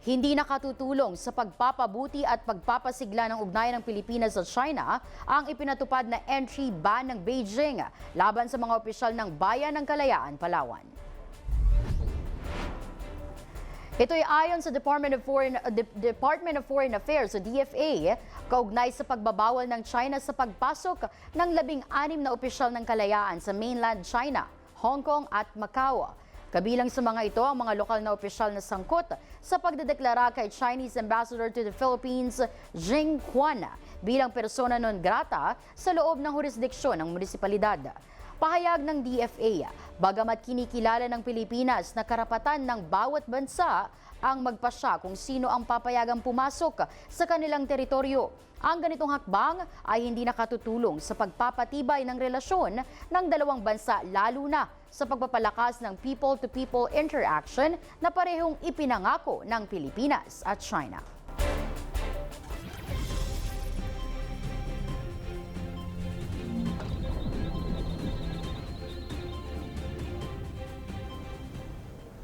Hindi nakatutulong sa pagpapabuti at pagpapasigla ng ugnayan ng Pilipinas at China ang ipinatupad na entry ban ng Beijing laban sa mga opisyal ng Bayan ng Kalayaan, Palawan. Ito'y ayon sa Department of Foreign Affairs o DFA, kaugnay sa pagbabawal ng China sa pagpasok ng 16 na opisyal ng kalayaan sa mainland China, Hong Kong at Macau. Kabilang sa mga ito ang mga lokal na opisyal na sangkot sa pagdedeklara kay Chinese Ambassador to the Philippines, Jing Quan, bilang persona non grata sa loob ng jurisdiksyon ng munisipalidad. Pahayag ng DFA, bagamat kinikilala ng Pilipinas na karapatan ng bawat bansa ang magpasya kung sino ang papayagang pumasok sa kanilang teritoryo. Ang ganitong hakbang ay hindi nakatutulong sa pagpapatibay ng relasyon ng dalawang bansa, lalo na sa pagpapalakas ng people-to-people interaction na parehong ipinangako ng Pilipinas at China.